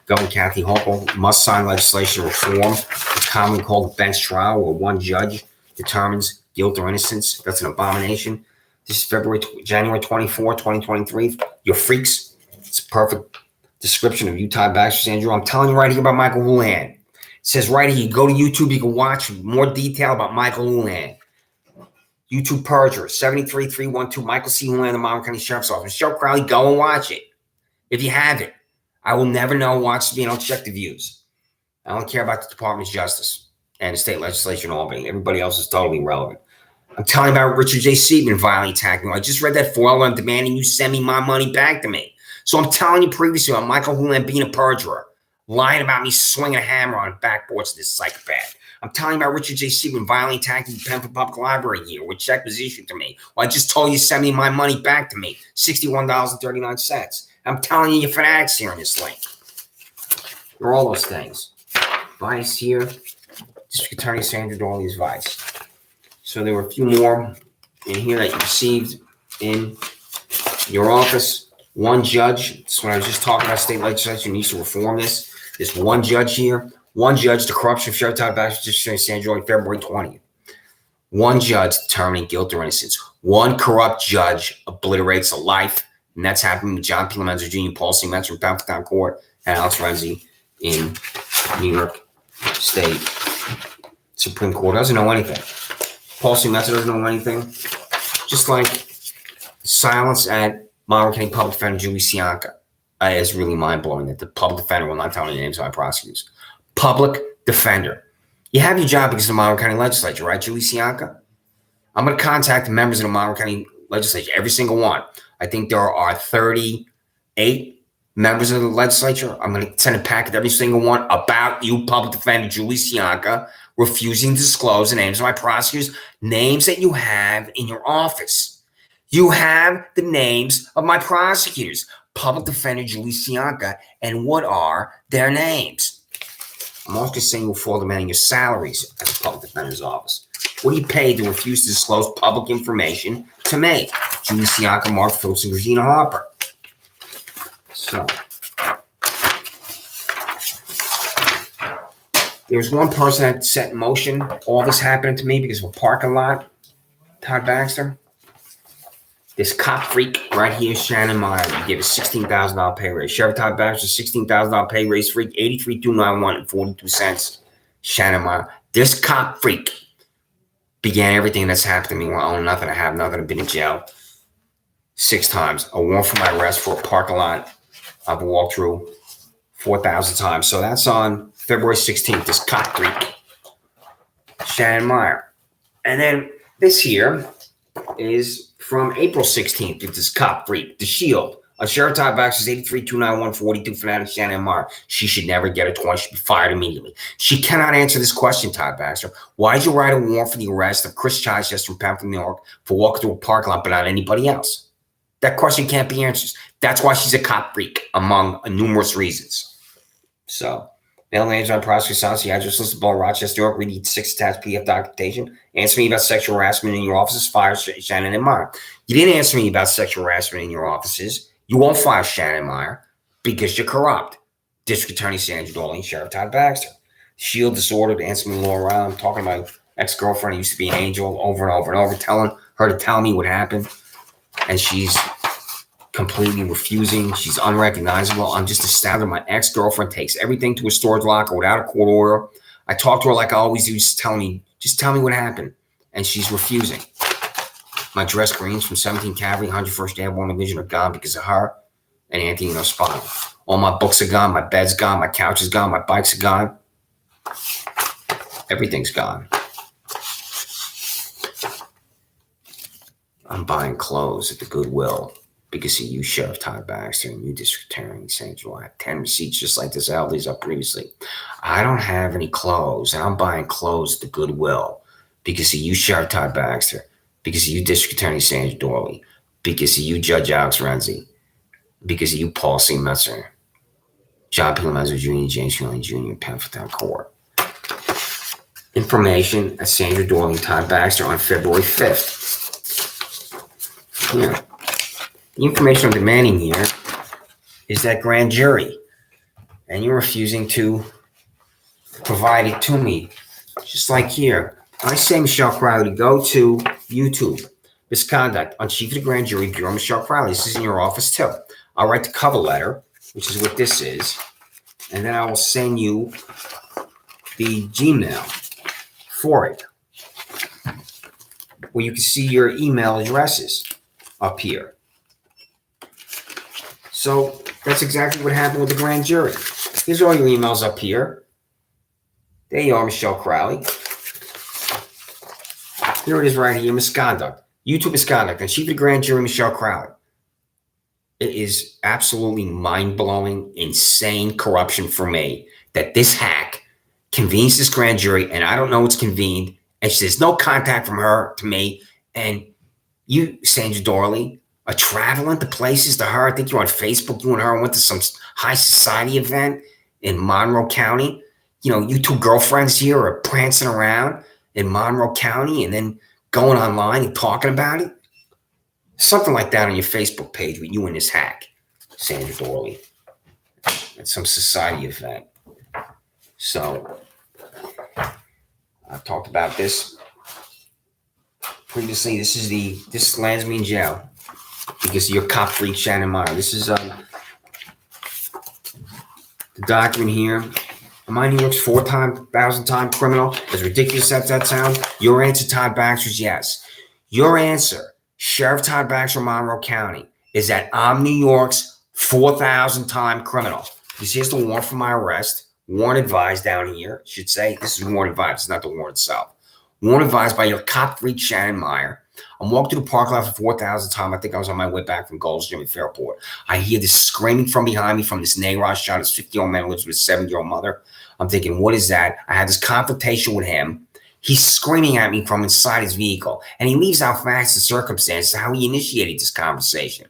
A: Governor Kathy Hochul must sign legislation to reform the commonly called bench trial, where one judge determines guilt or innocence. That's an abomination. This is January 24, 2023. You're freaks. It's a perfect description of Utah Baxter, Sandra. I'm telling you right here about Michael Houlihan. It says right here, you go to YouTube, you can watch more detail about Michael Houlihan. YouTube perjurer, 73312, Michael C. Houlihan, the Monmouth County Sheriff's Office. Show Crowley, go and watch it. If you haven't, I will never know. Watch me and I'll check the views. I don't care about the Department of Justice and the state legislature in Albany. Everybody else is totally irrelevant. I'm telling you about Richard J. Seaman violently attacking me. I just read that FOIL. I'm demanding you send me my money back to me. So I'm telling you previously about Michael Houlihan being a perjurer, lying about me swinging a hammer on backboards to this psychopath. I'm telling you about Richard J. Seaman violently attacking the Penfield Public Library here, which check was issued to me. Well, I just told you to send me my money back to me, $61.39. I'm telling you, you're fanatics here in this link. There are all those things. Vice here. District Attorney Sandra Doorley's vice. So there were a few more in here that you received in your office. One judge. This is when I was just talking about state legislature needs to reform this. There's one judge here. One judge, the corruption of Sheriff Todd Baxter, District Attorney Sandra Doorley, February 20th. One judge determining guilt or innocence. One corrupt judge obliterates a life. And that's happening with John P. Lomenzo Jr., Paul C. Metzer in Penfield Court, and Alex Renzi in New York State Supreme Court. Doesn't know anything. Paul C. Metzer doesn't know anything. Just like silence at Monroe County Public Defender Julie Sianka is really mind-blowing that the public defender will not tell any names of my prosecutors. Public defender. You have your job because of the Monroe County Legislature, right, Julie Sianka? I'm going to contact the members of the Monroe County Legislature, every single one. I think there are 38 members of the legislature. I'm going to send a packet to every single one about you, public defender Julie Sianka, refusing to disclose the names of my prosecutors, names that you have in your office. You have the names of my prosecutors, public defender Julie Sianka, and what are their names? I'm also saying you'll fall demanding your salaries at the public defender's office. What are you paid to refuse to disclose public information to me? Julie Sianka, Mark Phillips, and Regina Harper. So, there's one person that set in motion all this happening to me because of a parking lot, Todd Baxter. This cop freak right here, Shannon Meyer, gave a $16,000 pay raise. Sheriff Todd Baxter, $16,000 pay raise freak, $83,291.42. Shannon Meyer. This cop freak began everything that's happened to me. Well, I own nothing. I have nothing. I've been in jail 6 times. A warrant for my arrest for a parking lot I've walked through 4,000 times. So that's on February 16th. This cop freak, Shannon Meyer. And then this here is from April 16th. It's this cop freak, The Shield. Sheriff Todd Baxter's 83-291-42 fanatic Shannon Meyer. She should never get a 20. She should be fired immediately. She cannot answer this question, Todd Baxter. Why did you write a warrant for the arrest of Chris Chichester from Penfield, New York for walking through a parking lot but not anybody else? That question can't be answered. That's why she's a cop freak, among numerous reasons. So, mail names on prosecutor's silence, the address listed below, Rochester, New York. Read 6 attached PDF documentation. Answer me about sexual harassment in your offices. Fire Shannon and Meyer. You didn't answer me about sexual harassment in your offices. You won't fire Shannon Meyer because you're corrupt. District Attorney Sandra Doorley and Sheriff Todd Baxter. Shield disordered, answer me Laura around. I'm talking to my ex-girlfriend who used to be an angel over and over and over, telling her to tell me what happened. And she's completely refusing. She's unrecognizable. I'm just astounded. My ex-girlfriend takes everything to a storage locker without a court order. I talk to her like I always do. Just tell me what happened. And she's refusing. My dress greens from 17 Cavalry, 101st Airborne Division are gone because of her and Anthony Spinal. All my books are gone. My bed's gone. My couch is gone. My bikes are gone. Everything's gone. I'm buying clothes at the Goodwill because of you, Sheriff Todd Baxter, and you, District Attorney Sandra. I have 10 receipts just like this Aldi's up previously. I don't have any clothes, and I'm buying clothes at the Goodwill because of you, Sheriff Todd Baxter, because of you, District Attorney Sandra Doorley, because of you, Judge Alex Renzi, because of you, Paul C. Messer, John P. Lemezzo Jr., James Fielding Jr., Penfield Court. Information at Sandra Doorley and Todd Baxter on February 5th. Here. The information I'm demanding here is that grand jury, and you're refusing to provide it to me. Just like here, I say, Michelle Crowley, to go to YouTube, misconduct on Chief of the Grand Jury Bureau, Michelle Crowley. This is in your office too. I'll write the cover letter, which is what this is, and then I will send you the Gmail for it, where you can see your email addresses up here. So that's exactly what happened with the grand jury. Here's all your emails up here. There you are, Michelle Crowley. Here it is right here, misconduct. YouTube misconduct. And Chief of the Grand Jury, Michelle Crowley. It is absolutely mind-blowing, insane corruption for me that this hack convenes this grand jury, and I don't know what's convened, and there's no contact from her to me, and you, Sandra Doorley, are traveling to places to her. I think you're on Facebook. You and her went to some high society event in Monroe County. You know, you two girlfriends here are prancing around in Monroe County and then going online and talking about it. Something like that on your Facebook page with you and this hack, Sandra Doorley, at some society event. So I've talked about this previously. This lands me in jail because of your cop freak Shannon Meyer. This is the document here. Am I New York's 4,000-time criminal? As ridiculous as that sounds, your answer, Todd Baxter, is yes. Your answer, Sheriff Todd Baxter, Monroe County, is that I'm New York's 4,000-time criminal. You see, here's the warrant for my arrest. Warrant advised down here. Should say this is warrant advised. It's not the warrant itself. Warrant advised by your cop freak Shannon Meyer. I'm walking through the parking lot for 4,000 time. I think I was on my way back from Gold's Gym at Fairport. I hear this screaming from behind me from this Negro shot. This 50-year-old man who lives with a 70-year-old mother. I'm thinking, what is that? I had this confrontation with him. He's screaming at me from inside his vehicle, and he leaves out facts and circumstances how he initiated this conversation.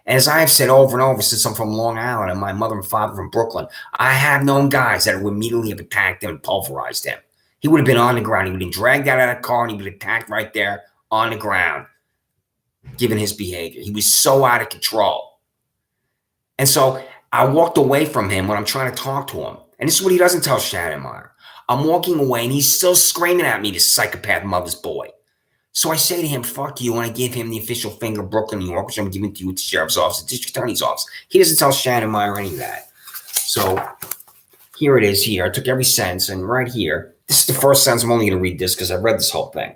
A: And as I have said over and over since I'm from Long Island and my mother and father from Brooklyn, I have known guys that would immediately have attacked him and pulverized him. He would have been on the ground. He would have been dragged out of that car, and he would have been attacked right there on the ground, given his behavior. He was so out of control. And so I walked away from him when I'm trying to talk to him. And this is what he doesn't tell Shannon Meyer. I'm walking away, and he's still screaming at me, this psychopath mother's boy. So I say to him, fuck you, and I give him the official finger, Brooklyn, New York, which I'm giving to you at the sheriff's office, the district attorney's office. He doesn't tell Shannon Meyer any of that. So here it is here. I took every sentence, and right here, this is the first sentence. I'm only going to read this because I've read this whole thing.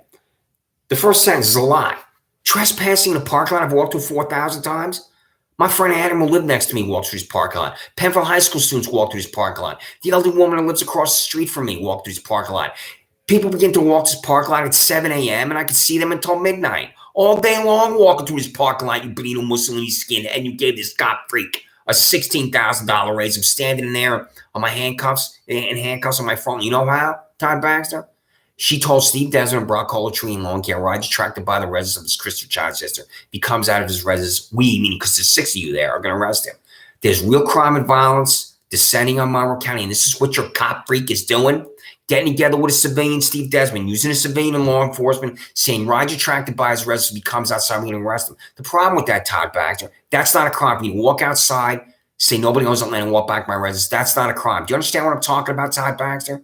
A: The first sentence is a lie. Trespassing in a parking lot I've walked through 4,000 times. My friend Adam, who lived next to me, walked through his parking lot. Penfield High School students walked through his parking lot. The elderly woman who lives across the street from me walked through his parking lot. People begin to walk this parking lot at 7 a.m., and I could see them until midnight. All day long walking through his parking lot, you bleeding Mussolini skin, and you gave this cop freak a $16,000 raise. I'm standing in there on my handcuffs and handcuffs on my phone. You know how, Todd Baxter? She told Steve Desmond and Brock Tree and Lawn Care, Roger attracted by the residence of his Christopher Chichester. If he comes out of his residence, we, meaning because there's 6 of you there, are going to arrest him. There's real crime and violence descending on Monroe County, and this is what your cop freak is doing. Getting together with a civilian, Steve Desmond, using a civilian in law enforcement, saying Roger attracted by his residence, if he comes outside, we're going to arrest him. The problem with that, Todd Baxter, that's not a crime. When you walk outside, say nobody owns that land and walk back to my residence, that's not a crime. Do you understand what I'm talking about, Todd Baxter?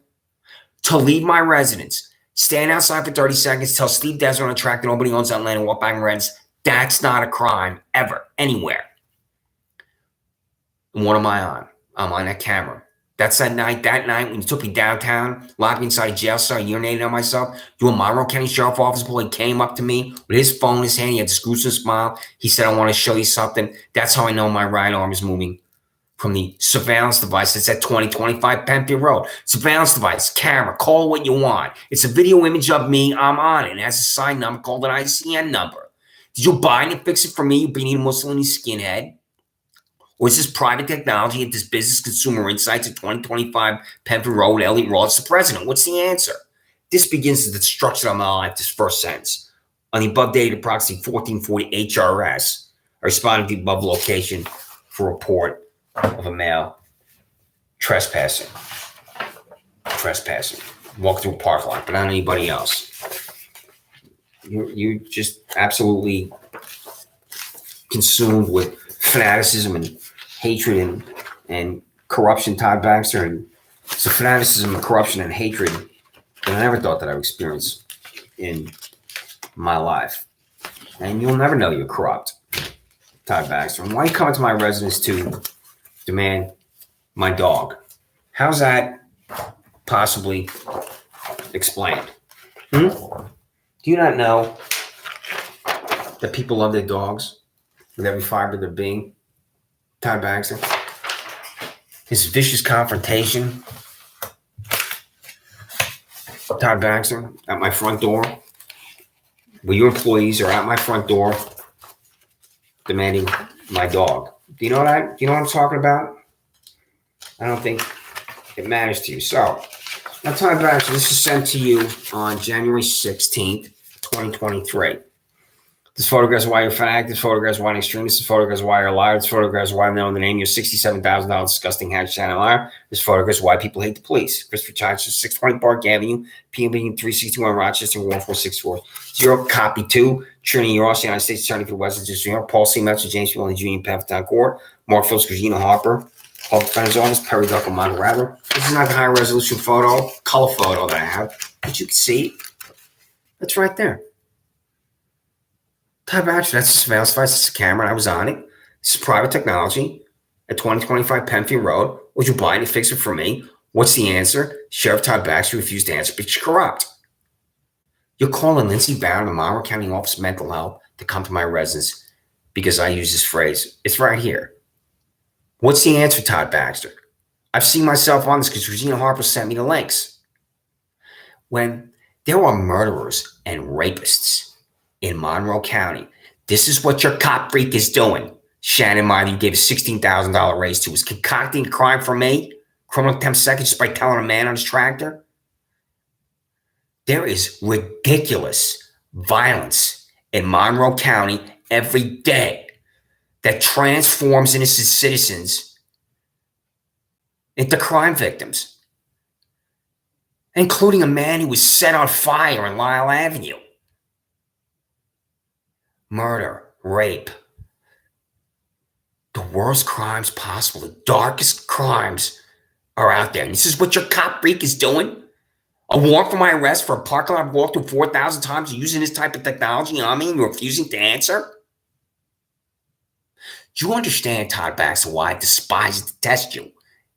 A: To leave my residence, stand outside for 30 seconds, tell Steve Desmond on track that nobody owns that land and walk back and rents. That's not a crime ever, anywhere. And what am I on? I'm on that camera. That's that night when you took me downtown, locked me inside a jail cell, urinated on myself. Your Monroe County Sheriff Office boy came up to me with his phone in his hand. He had this gruesome smile. He said, I want to show you something. That's how I know my right arm is moving from the surveillance device that's at 2025 Penfield Road. Surveillance device, camera, call what you want. It's a video image of me. I'm on it. It has a sign number called an ICN number. Did Joe Biden fix it for me, you being a Mussolini skinhead? Or is this private technology and this business consumer insights at 2025 Penfield Road, Elliot Roth's the president? What's the answer? This begins the destruction of my life, this first sentence. On the above dated approximately 1440 HRS, I responded to the above location for a report of a male trespassing. Walk through a park lot, but not anybody else. You're just absolutely consumed with fanaticism and hatred and corruption, Todd Baxter. And it's a fanaticism and corruption and hatred that I never thought that I would experience in my life. And you'll never know you're corrupt, Todd Baxter. And why are you coming to my residence to demand my dog? How's that possibly explained? Do you not know that people love their dogs with every fiber of their being? Todd Baxter. His vicious confrontation, Todd Baxter, at my front door, where your employees are at my front door demanding my dog. Do you know what I'm talking about? I don't think it matters to you. So, now Todd Baxter, this is sent to you on January 16th, 2023. This photograph is why you're a fanatic. This photograph is why you're an extremist. This photograph is why you're a liar. This photograph is why I'm knowing the name. You're $67,000 disgusting hashtag liar. This photograph is why people hate the police. Christopher Childs, 620 Park Avenue, PMB 361 Rochester, 14640. Zero copy 2. Trinity Ross, United States Attorney for the Western District of New York. Paul C. Metzer, James Willie Jr. Penfield Court. Mark Phillips, Regina Harper. Public Defender's Office, Perry Duckle, Monica Rather. This is not the high resolution photo, color photo that I have, but you can see it's right there. Todd Baxter, that's a surveillance device, that's a camera, and I was on it. This is private technology at 2025 Penfield Road. Would you buy it and fix it for me? What's the answer? Sheriff Todd Baxter refused to answer, but you're corrupt. You're calling Lindsey Barron, the Monroe County Office of Mental Health, to come to my residence because I use this phrase. It's right here. What's the answer, Todd Baxter? I've seen myself on this because Regina Harper sent me the links. When there are murderers and rapists in Monroe County, this is what your cop freak is doing. Shannon Miley, you gave a $16,000 raise to, is concocting a crime for me, criminal contempt second, just by telling a man on his tractor. There is ridiculous violence in Monroe County every day that transforms innocent citizens into crime victims, including a man who was set on fire in Lyle Avenue. Murder, rape, the worst crimes possible, the darkest crimes are out there. And this is what your cop freak is doing? A warrant for my arrest for a parking lot I've walked through 4,000 times using this type of technology on me and you're refusing to answer? Do you understand, Todd Baxter, why I despise and detest you?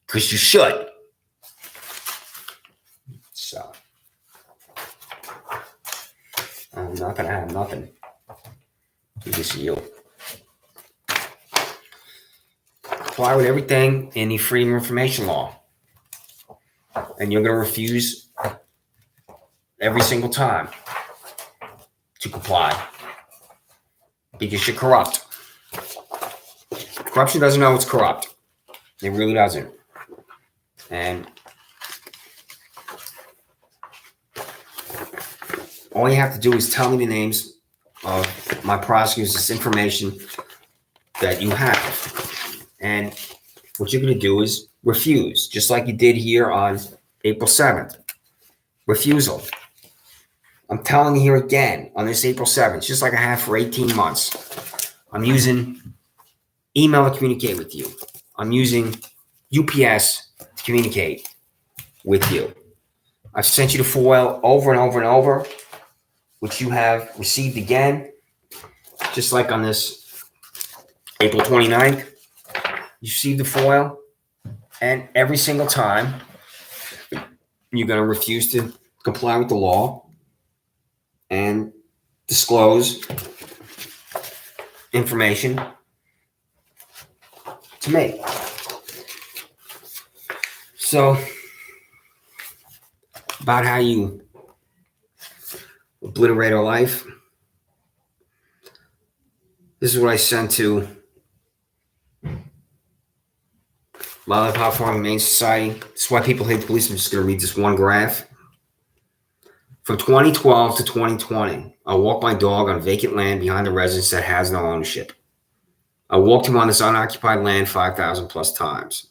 A: Because you should. So, I'm not going to have nothing. This is you. Comply with everything in the Freedom of Information Law. And you're going to refuse every single time to comply because you're corrupt. Corruption doesn't know it's corrupt. It really doesn't. And all you have to do is tell me the names of my prosecutors, this information that you have. And what you're going to do is refuse, just like you did here on April 7th. Refusal. I'm telling you here again on this April 7th, just like I have for 18 months. I'm using email to communicate with you. I'm using UPS to communicate with you. I've sent you the FOIL over and over and over, which you have received again, just like on this April 29th. You received the FOIL, and every single time you're going to refuse to comply with the law and disclose information to me. So, about how you obliterate our life, This is what I sent to Lollipop Farm Humane Society. This is why people hate the police. I'm just going to read this one graph. From 2012 to 2020, I walked my dog on vacant land behind the residence that has no ownership. I walked him on this unoccupied land 5,000 plus times.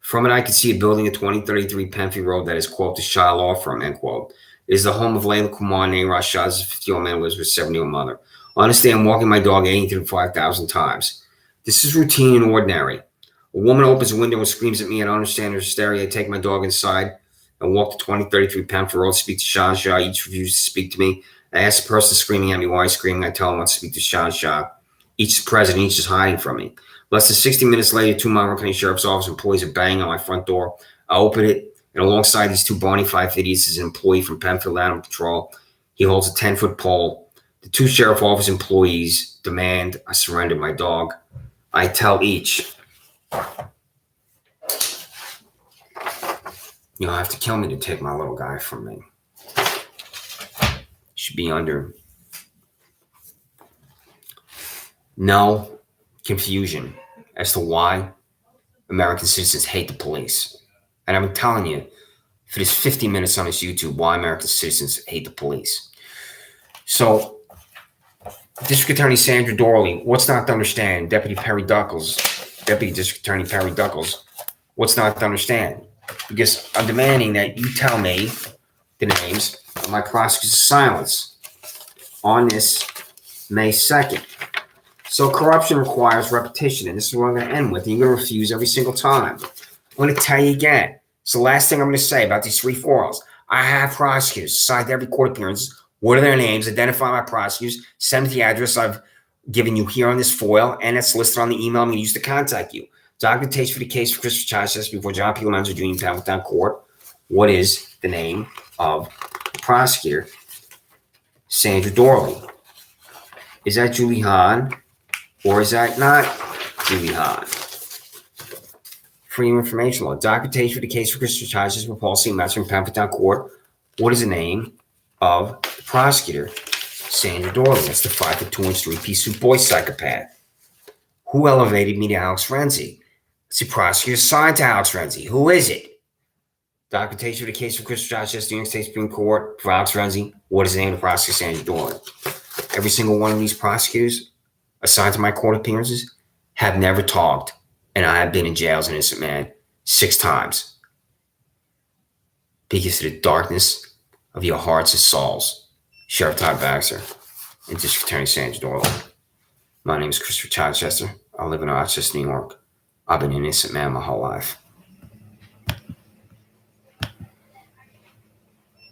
A: From it, I could see a building at 2033 Penfield Road that is, quote, the Shah Law Firm, end quote. It is the home of Layla Kumar, Nayraj Shah's 50-year-old man who lives with 70-year-old mother. Honestly, I'm walking my dog 80 to 5,000 times. This is routine and ordinary. A woman opens a window and screams at me. I don't understand her hysteria. I take my dog inside and walk to 2033 Penfield Road, speak to Shah. Each refuses to speak to me. I ask the person screaming at me why he's screaming. I tell him I want to speak to Shah. Each is present, each is hiding from me. Less than 60 minutes later, 2 Monroe County Sheriff's Office employees are banging on my front door. I open it, and alongside these 2 bony 5 idiots is an employee from Penfield Animal Control. He holds a 10-foot pole. The 2 Sheriff Office employees demand I surrender my dog. I tell each, you'll have to kill me to take my little guy from me. Should be under no confusion as to why American citizens hate the police. And I've been telling you for this 50 minutes on this YouTube why American citizens hate the police. So, District Attorney Sandra Doorley, what's not to understand? Deputy District Attorney Perry Duckles, what's not to understand? Because I'm demanding that you tell me the names of my prosecutor's silence on this May 2nd. So corruption requires repetition, and this is what I'm going to end with. And you're going to refuse every single time. I'm going to tell you again. It's the last thing I'm going to say about these 3 4Ls. I have prosecutors assigned to every court appearance. What are their names? Identify my prosecutors. Send me the address I've given you here on this foil, and it's listed on the email I'm going to use to contact you. Documentation for the case for Christopher Chichester before John P. Lorenzo Jr. in Penfield Court. What is the name of the prosecutor? Sandra Doorley. Is that Julie Hahn, or is that not Julie Hahn? Freedom of Information Law. Documentation for the case for Christopher Chichester before Paul C. Metzer in Penfield Court. What is the name of the prosecutor? Sandra Doorley. That's the 5'2" 3-piece suit boy psychopath. Who elevated me to Alex Renzi? It's the prosecutor assigned to Alex Renzi. Who is it? Documentation for the case for Christopher Chichester, New York State Supreme Court for Alex Renzi. What is the name of the prosecutor? Sandra Doorley. Every single one of these prosecutors assigned to my court appearances have never talked, and I have been in jail as an innocent man 6 times because of the darkness of your hearts and souls. Sheriff Todd Baxter and District Attorney Sandra Doorley. My name is Christopher Chichester. I live in Rochester, New York. I've been an innocent man my whole life.